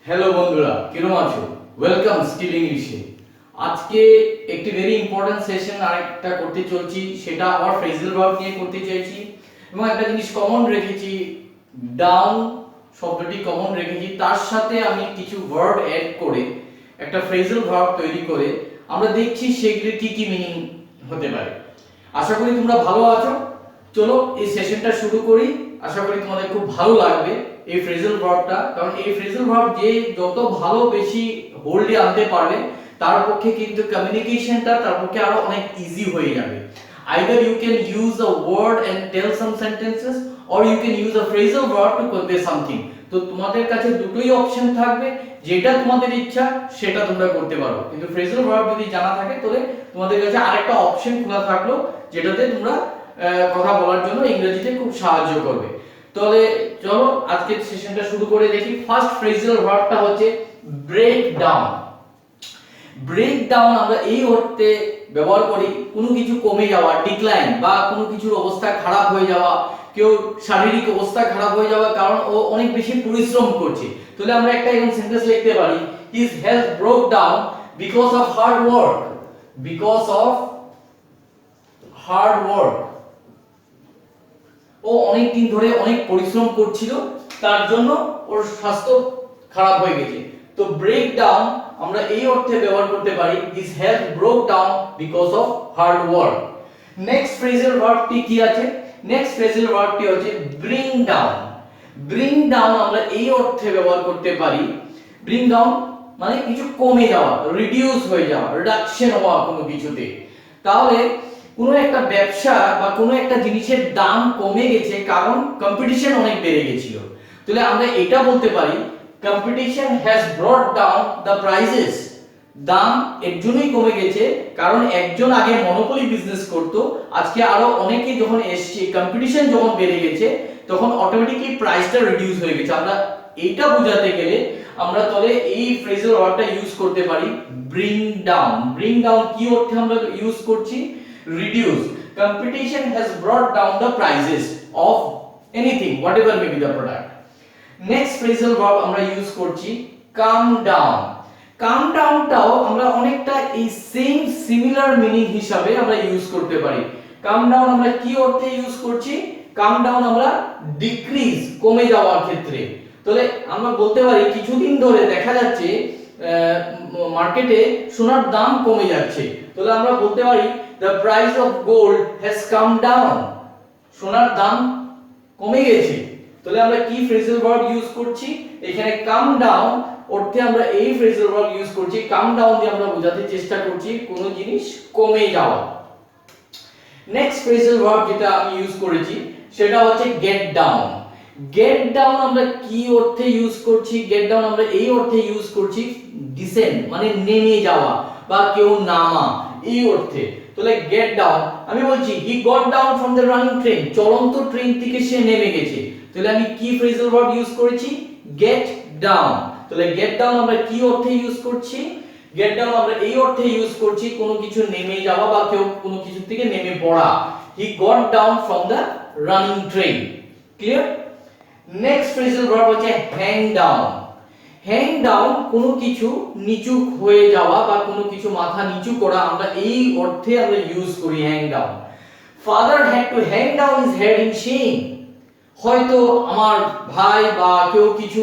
Hello বন্ধুরা, কিরকম আছো? ওয়েলকাম স্কিল ইংলিশে। আজকে একটি ভেরি ইম্পর্টেন্ট সেশন আরেকটা করতে চলছি, সেটা আবার ফ্রেজাল ভার্ব নিয়ে করতে চাইছি এবং একটা জিনিস কমন রেখেছি, ডাউন শব্দটি কমন রেখেছি, তার সাথে আমি কিছু ভার্ব অ্যাড করে একটা ফ্রেজাল ভার্ব তৈরি করে আমরা দেখছি সেগুলি কি কি মিনিং হতে পারে। আশা করি তোমরা ভালো আছো। চলো এই সেশনটা শুরু করি। আশা করি তোমাদের খুব ভালো লাগবে এই ফ্রেজাল ভার্বটা, কারণ এই ফ্রেজাল ভার্ব যে যত ভালো বেশি হোল্ডে আনতে পারবে তার পক্ষে কিন্তু কমিউনিকেশনটা তার পক্ষে আরো অনেক ইজি হয়ে যাবে। Either you can use a word and tell some sentences or you can use a phrasal verb to convey something. তো তোমাদের কাছে দুটোই অপশন থাকবে, যেটা তোমাদের ইচ্ছা সেটা তোমরা করতে পারো, কিন্তু ফ্রেজাল ভার্ব যদি জানা থাকে তাহলে তোমাদের কাছে আরেকটা অপশন খোলা থাকলো যেটাতে তোমরা কথা বলার জন্য ইংরেজিতে খুব সাহায্য করবে। তাহলে চলো আজকের সেশনটা শুরু করে দেখি। ফার্স্ট ফ্রেজাল ভার্বটা হচ্ছে ব্রেক ডাউন। ব্রেক ডাউন আমরা এই অর্থে ব্যবহার করি কোনো কিছু কমে যাওয়া, ডিক্লাইন, বা কোনো কিছুর অবস্থা খারাপ হয়ে যাওয়া, কেউ শারীরিক অবস্থা খারাপ হয়ে যাওয়া কারণ ও অনেক বেশি পরিশ্রম করছে। তাহলে আমরা একটা এরকম সেন্টেন্স লিখতে পারি, his health broke down because of hard work. because of hard work, ও অনেক দিন ধরে অনেক পরিশ্রম করছিল, তার জন্য ওর স্বাস্থ্য খারাপ হয়ে গেছে। তো ব্রেক ডাউন আমরা এই অর্থে ব্যবহার করতে পারি, his health broke down because of hard work. Next phrasal ভার্বটি কি আছে? নেক্সট ফ্রেজাল ভার্বটি হচ্ছে bring down. bring down আমরা এই অর্থে ব্যবহার করতে পারি, bring down মানে কিছু কমে যাওয়া, রিডিউস হয়ে যাওয়া, রিডাকশন হওয়া কোনো কিছুতে। তাহলে কোনো একটা ব্যবসা বা কোনো একটা জিনিসের দাম কমে গেছে কারণ কম্পিটিশন অনেক বেড়ে গেছিল। তাহলে আমরা এটা বলতে পারি, competition has brought down the prices. দাম এর জন্যই কমে গেছে কারণ একজন আগে মনোপলি বিজনেস করত, আজকে আরো অনেকে যখন এসছে, কম্পিটিশন যখন বেড়ে গেছে তখন অটোমেটিক্যালি প্রাইসটা রিডিউস হয়ে গেছে। আমরা এইটা বোঝাতে গেলে আমরা তবে এই ফ্রেজাল ভার্বটা ইউজ করতে পারি bring down. bring down কি অর্থে আমরা ইউজ করছি? reduce. Competition has brought down the prices of anything, whatever may be the product. Next phrasal verb আমরা ইউজ করছি calm down. calm down টাও আমরা অনেকটা এই সেম সিমিলার মিনিং হিসাবে আমরা ইউজ করতে পারি। calm down আমরা কি অর্থে ইউজ করছি? calm down আমরা ডিক্রিজ, কমে যাওয়ার ক্ষেত্রে। তাহলে আমরা বলতে পারি কিছুদিন ধরে দেখা যাচ্ছে মার্কেটে সোনার দাম কমে যাচ্ছে, তাহলে আমরা বলতে পারি the price of gold has come down. সোনার দাম কমে গেছে। তাহলে আমরা কি ফ্রেজাল ভার্ব ইউজ করছি? এখানে come down অর্থে আমরা এই ফ্রেজাল ভার্ব ইউজ করছি। come down দিয়ে আমরা বোঝাতে চেষ্টা করছি কোনো জিনিস কমে যাওয়া। নেক্সট ফ্রেজাল ভার্ব যেটা আমি ইউজ করেছি সেটা হচ্ছে get down. get down আমরা কি অর্থে ইউজ করছি? get down আমরা এই অর্থে ইউজ করছি descend মানে নেমে যাওয়া বা কেউ নামা, এই অর্থে। তাহলে get down আমি বলছি he got down from the running train, চলন্ত ট্রেন থেকে সে নেমে গেছে। তাহলে আমি কি ফ্রেজাল ভার্ব ইউজ করেছি? get down. তাহলে get down আমরা কি অর্থে ইউজ করছি? get down আমরা এই অর্থে ইউজ করছি কোনো কিছু নেমে যাওয়া বা কেউ কোনো কিছু থেকে নেমে পড়া। he got down from the running train. Clear? Next phrasal verb হচ্ছে hang down. hang down কোনো কিছু নিচু হয়ে যাওয়া বা কোনো কিছু মাথা নিচু করা, আমরা এই অর্থে আমরা ইউজ করি hang down. father had to hang down his head in shame. হয়তো আমার ভাই বা কেউ কিছু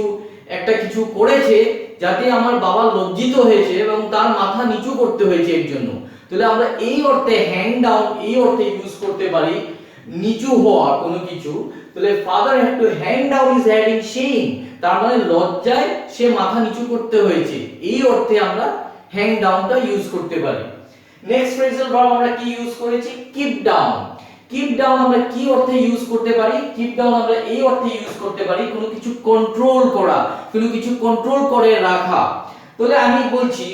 একটা কিছু করেছে যাতে আমার বাবা লজ্জিত হয়েছে এবং তার মাথা নিচু করতে হয়েছে এর জন্য। তাহলে আমরা এই অর্থে hang down এই অর্থে ইউজ করতে পারি নিচু হওয়া কোনো কিছু। তাহলে father had to hang down his head in shame, তার মানে লজ্জায় সে মাথা নিচু করতে হয়েছে, এই অর্থে আমরা hang down টা ইউজ করতে পারি। নেক্সট ফ্রেজাল ভার্ব আমরা কি ইউজ করেছি? keep down. keep down আমরা কি অর্থে ইউজ করতে পারি? keep down আমরা এই অর্থে ইউজ করতে পারি কোনো কিছু কন্ট্রোল করা, কোনো কিছু কন্ট্রোল করে রাখা। তাহলে আমি বলছি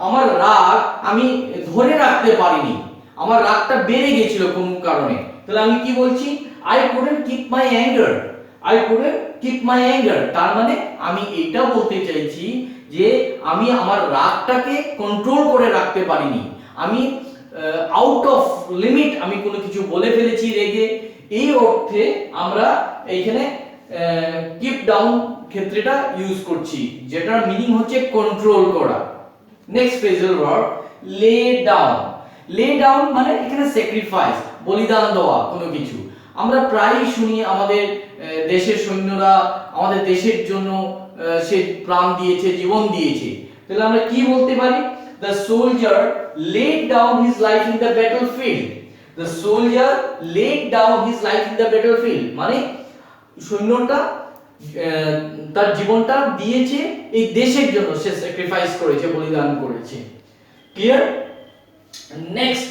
আমার রাগ আমি ধরে রাখতে পারিনি, আমার রাগটা বেড়ে গিয়েছিল কোনো কারণে। তাহলে আমি কি বলছি? I couldn't keep my anger. I couldn't keep my anger. তার মানে আমি এটা বলতে চাইছি যে আমি আমার রাগটাকে কন্ট্রোল করে রাখতে পারিনি, আমি আউট অফ লিমিট আমি কোনো কিছু বলে ফেলেছি রেগে, এই অর্থে আমরা এইখানে কিপ ডাউন ক্ষেত্রেটা ইউজ করছি, যেটার মিনিং হচ্ছে কন্ট্রোল করা। Next phrasal verb lay down. Lay down মানে এখানে স্যাক্রিফাইস, বলিদান দেওয়া কোনো কিছু। আমরা প্রায়ই শুনি আমাদের দেশের সৈন্যরা আমাদের দেশের জন্য সে প্রাণ দিয়েছে, জীবন দিয়েছে। তাহলে আমরা কি বলতে পারি? The soldier laid down his life in the battlefield. The soldier laid down his life in the battlefield মানে সৈন্যটা তার জীবনটা দিয়েছে এই দেশের জন্য, সে স্যাক্রিফাইস করেছে, বলিদান করেছে। ক্লিয়ার? নেক্সট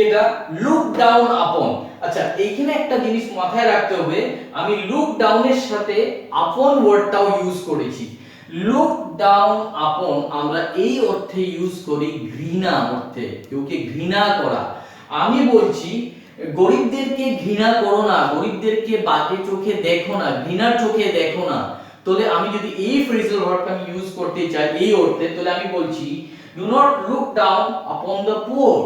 এটা লুক ডাউন আপন। আচ্ছা, এইখানে একটা জিনিস মাথায় রাখতে হবে, আমি লুক ডাউনের সাথে আপন ওয়ার্ডটাও ইউজ করেছি। লুক ডাউন আপন আমরা এই অর্থে ইউজ করি ঘৃণা অর্থে, কেউকে ঘৃণা করা। আমি বলছি গরিবদেরকে ঘৃণা করো না, গরিবদেরকে বাজে চোখে দেখো না, ঘৃণার চোখে দেখো না। তাহলে আমি যদি এই ফ্রেজাল ভার্বটা আমি ইউজ করতে চাই এই অর্থে, তাহলে আমি বলছি do not look down upon the poor.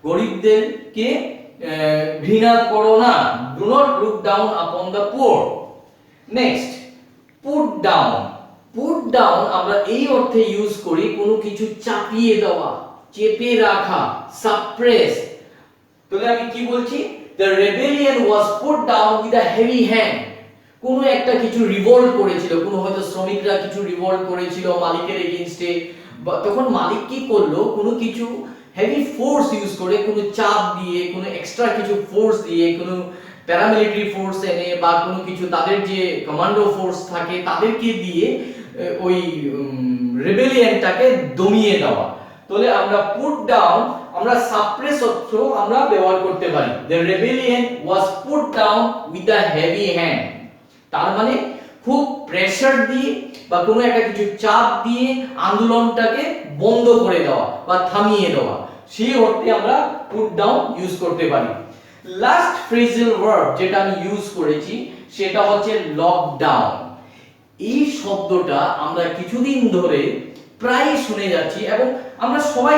গরিবদেরকে ঘৃণা করো না, do not look down upon the poor. Next put down. Put down আমরা এই অর্থে ইউজ করি কোনো কিছু চাপিয়ে দেওয়া, চেপে রাখা, সাপ্রেস। তাহলে আমি কি বলছি? The rebellion was put down with a heavy hand. কোনো একটা কিছু রিভল্ট করেছিল, কোনো হয়তো শ্রমিকরা কিছু রিভল্ট করেছিল মালিকের এগেইনস্টে, তখন মালিক কি করলো? কোনো কিছু হেভি ফোর্স ইউজ করে, কোনো চাপ দিয়ে, কোনো এক্সট্রা কিছু ফোর্স দিয়ে, কোনো প্যারামিলিটারি ফোর্স এনে বা কোনো কিছু তাদের যে কমান্ডো ফোর্স থাকে তাদেরকে দিয়ে ওই রেবেলিয়নটাকে দমিয়ে দেওয়া। তাহলে আমরা পুট ডাউন আমরা সাপ্রেস অর্থ আমরা ব্যবহার করতে পারি। The rebellion was put down with a heavy hand. তার মানে খুব প্রেসার দিয়ে বা কোনো একটা কিছু চাপ দিয়ে আন্দোলনটাকে বন্ধ করে দেওয়া বা থামিয়ে দেওয়া, সেই অর্থে আমরা পুট ডাউন ইউজ করতে পারি। লাস্ট ফ্রেজাল ভার্ব যেটা আমি ইউজ করেছি সেটা হচ্ছে লকডাউন। এই শব্দটা আমরা কিছুদিন ধরে প্রায় শুনে যাচ্ছি এবং আমরা সবাই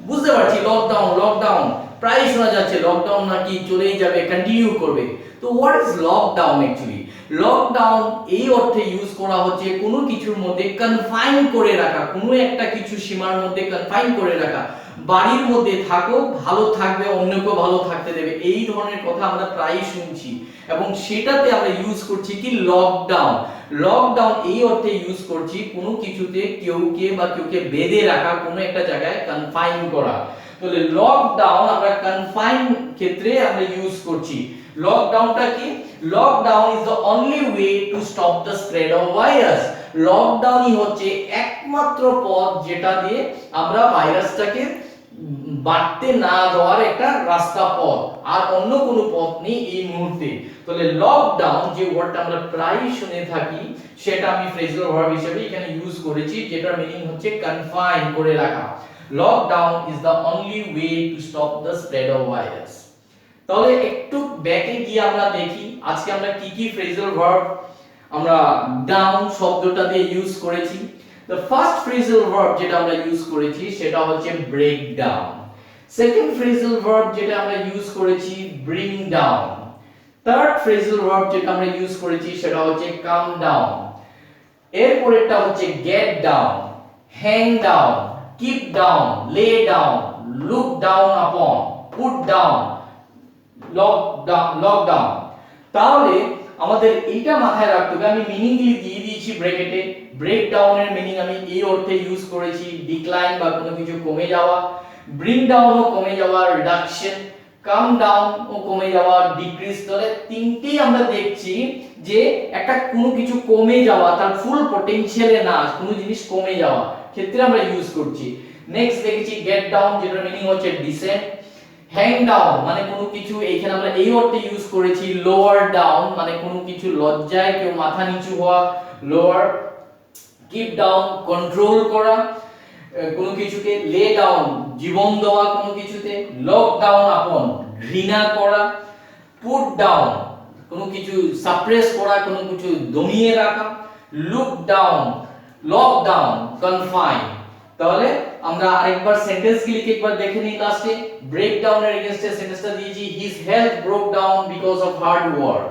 বুঝতে পারছি লকডাউন লকডাউন প্রায় শোনা যাচ্ছে, লকডাউন নাকি চলেই যাবে, কন্টিনিউ করবে। তো what is lockdown actually? Lockdown এই অর্থে ইউজ করা হচ্ছে কোনো কিছুর মধ্যে কনফাইন করে রাখা, কোনো একটা কিছু সীমার মধ্যে কনফাইন করে রাখা। বাড়ির মধ্যে থাকো, ভালো থাকবে, অন্যকে ভালো থাকতে দেবে, এই ধরনের কথা আমরা প্রায়ই শুনছি এবং সেটাতে আমরা ইউজ করছি কি লকডাউন। লকডাউন এই অর্থে ইউজ করছি কোনো কিছুতে কেউকে বা কেউকে বেঁধে রাখা, কোনো একটা জায়গায় কনফাইন করা। তাহলে লকডাউন আমরা কনফাইন ক্ষেত্রে আমরা ইউজ করছি। লকডাউনটা কি? Lockdown is the only way to stop the spread of virus. লকডাউনই হচ্ছে একমাত্র পথ যেটা দিয়ে আমরা ভাইরাসটাকে বাড়তে না দেওয়ার একটা রাস্তা, পথ, আর অন্য কোনো পথ নেই এই মুহূর্তে। তাহলে লকডাউন যে ওয়ার্ডটা আমরা প্রায়ই শুনে থাকি সেটা আমি ফ্রেজাল ভার্ব হিসেবে এখানে ইউজ করেছি, যেটার মিনিং হচ্ছে কনফাইন করে রাখা। Lockdown is the only way to stop the spread of virus. তাহলে একটু ব্যাকে গিয়ে আমরা দেখি আজকে আমরা কি কি ফ্রেজাল ভার্ব আমরা ডাউন শব্দটা দিয়ে ইউজ করেছি। The first phrasal verb যেটা আমরা ইউজ করেছি সেটা হচ্ছে break down. Second phrasal verb যেটা আমরা ইউজ করেছি bring down. Third phrasal verb যেটা আমরা ইউজ করেছি সেটা হচ্ছে calm down. এরপরেরটা হচ্ছে get down, hang down, keep down, lay down, look down upon, put down, lock down. তাহলে আমাদের এইটা মাথায় রাখতে হবে, আমি মিনিংগুলি দিয়ে দিয়েছি ব্র্যাকেটে। ব্রেক ডাউনের মিনিং আমি এই অর্থে ইউজ করেছি ডিক্লাইন বা কোনো কিছু কমে যাওয়া, ব্রিং ডাউনও কমে যাওয়া, রিডাকশন, কাম ডাউন ও কমে যাওয়া, ডিক্রিজ। তাহলে তিনটেই আমরা দেখছি যে একটা কোনো কিছু কমে যাওয়া, তার ফুল পটেনশিয়ালে না, কোনো জিনিস কমে যাওয়া ক্ষেত্রে আমরা ইউজ করছি। নেক্সট দেখেছি গেট ডাউন যেটার মিনিং হচ্ছে ডিসেন্ট, হ্যাং ডাউন মানে কোনো কিছু, এইখানে আমরা এই অর্থে ইউজ করেছি লোয়ার ডাউন মানে কোনো কিছু লজ্জায় কেউ মাথা নিচু হওয়া, লোয়ার। কিপ ডাউন কন্ট্রোল করা কোনো কিছুকে, লে ডাউন জীবন দেওয়া কোনো কিছুতে, লক ডাউন আপন ঘৃণা করা, পুট ডাউন কোনো কিছু সাপ্রেস করা, কোনো কিছু দমিয়ে রাখা, look down lock down confine. তাহলে আমরা আরেকবার সেন্টেন্স গুলিকে একবার দেখে নিই লাস্টে। ব্রেক ডাউনের এগেইনস্টে সেন্টেন্সটা দিয়েছি his health broke down because of hard work.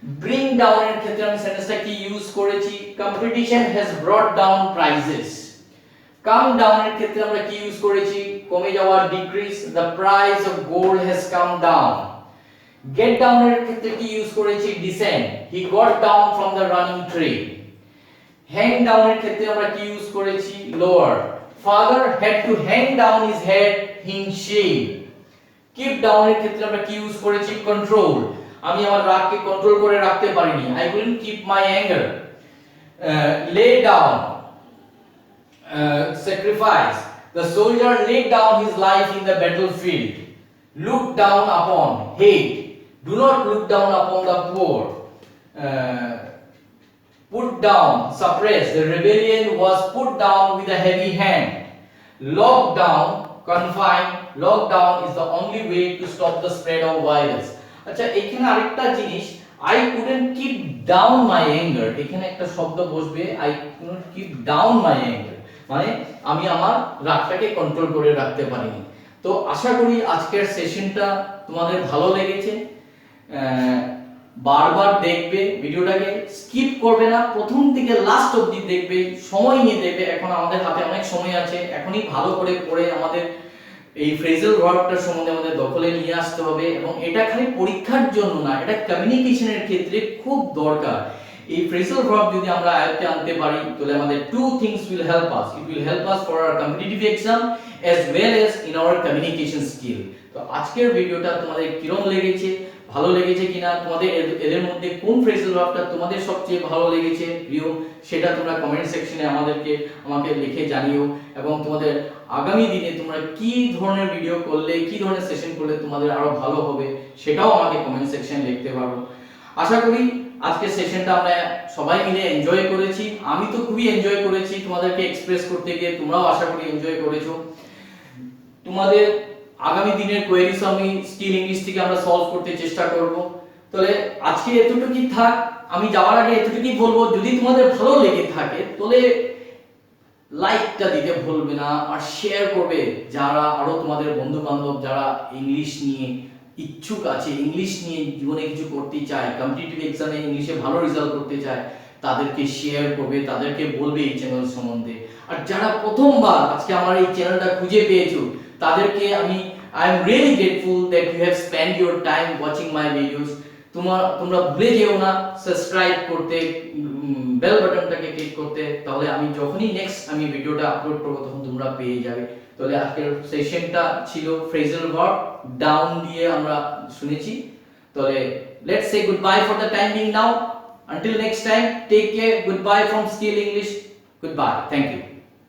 Bring down এর ক্ষেত্রে আমি সেন্টেন্সটা কি ইউজ করেছি, competition has brought down prices. Come down এর ক্ষেত্রে আমরা কি ইউজ করেছি, কমে যাওয়া, decrease, the price of gold has come down. Get down এর ক্ষেত্রে কি ইউজ করেছি, descend, he got down from the running tree. Hang down এর ক্ষেত্রে আমরা কি ইউজ করেছি, lower, father had to hang down his head in shame. Keep down এর ক্ষেত্রে আমরা কি ইউজ করেছি, কন্ট্রোল, আমি আমার রাগকে কন্ট্রোল করে রাখতে পারিনি, I couldn't keep my anger. Lay down, sacrifice, the soldier laid down his life in the battlefield. Look down upon, hate, do not look down upon the poor. Put down, suppress, the rebellion was put down with a heavy hand. Lock down, confine, lockdown is the only way to stop the spread of violence. আচ্ছা, এখানে আরেকটা জিনিস, I couldn't keep down my anger, এখানে একটা শব্দ বসবে, I couldn't keep down my anger, মানে আমি আমার রাগটাকে কন্ট্রোল করে রাখতে পারিনি। তো আশা করি আজকের সেশনটা তোমাদের ভালো লেগেছে। বারবার দেখবে ভিডিওটাকে, স্কিপ করবে না, প্রথম থেকে লাস্ট অবধি দেখবে, সময় নিয়ে দেখবে। এখন আমাদের হাতে অনেক সময় আছে, এখনই ভালো করে পড়ে আমাদের এই ফ্রেজাল ভার্বটার সম্বন্ধে আমাদের দখলে নিয়ে আসতে হবে। এবং এটা খালি পরীক্ষার জন্য না, এটা কমিউনিকেশনের ক্ষেত্রে খুব দরকার। এই ফ্রেজাল ভার্ব যদি আমরা আয়ত্তে আনতে পারি, তাহলে আমাদের two things will help us, it will help us for our competitive exam as well as in our communication skill. তো আজকের ভিডিওটা তোমাদের কিরকম লেগেছে, ভালো লেগেছে কিনা, তোমাদের এদের মধ্যে কোন ফ্রেজাল ভার্বটা তোমাদের সবচেয়ে ভালো লেগেছে প্রিয়, সেটা তোমরা কমেন্ট সেকশনে আমাকে লিখে জানিও। এবং তোমাদের আগামী দিনে তোমরা কি ধরনের ভিডিও করলে, কি ধরনের সেশন করলে তোমাদের আরো ভালো হবে, সেটাও আমাকে কমেন্ট সেকশনে লিখতে পারো। আশা করি আজকের সেশনটা আমরা সবাই মিলে এনজয় করেছি। আমি তো খুবই এনজয় করেছি তোমাদেরকে এক্সপ্রেস করতে গিয়ে, তোমরাও আশা করি এনজয় করেছো। তোমাদের আগামী দিনের কোয়েরিজ আমি স্কিল ইংলিশ থেকে আমরা সলভ করতে চেষ্টা করব। তাহলে আজকে এতটুকুই থাক। আমি যাওয়ার আগে এতটুকুই বলবো, যদি তোমাদের ভালো লেগে থাকে তাহলে লাইকটা দিতে ভুলবে না, আর শেয়ার করবে যারা আরো তোমাদের বন্ধু বান্ধব যারা ইংলিশ নিয়ে ইচ্ছুক আছে, ইংলিশ নিয়ে জীবনে কিছু করতে চায়, কম্পিটিটিভ এক্সামে ইংলিশে ভালো রেজাল্ট করতে চায়, তাদেরকে শেয়ার করবে, তাদেরকে বলবে এই চ্যানেল সম্বন্ধে। আর যারা প্রথমবার আজকে আমার এই চ্যানেলটা খুঁজে পেয়েছো, তাদেরকে I am really grateful that you have spent your time watching my videos. তোমরা ভুলে যেও না সাবস্ক্রাইব করতে, বেল বাটনটাকে ক্লিক করতে, তাহলে আমি যখনই নেক্সট ভিডিওটা আপলোড করব তখন তোমরা পেয়ে যাবে। তাহলে আজকের সেশনটা ছিল ফ্রেজাল ভার্ব ডাউন দিয়ে আমরা শুনেছি। তাহলে let's say goodbye for the time being now. Until next time, take care. Goodbye from Skill English. Goodbye. Thank you.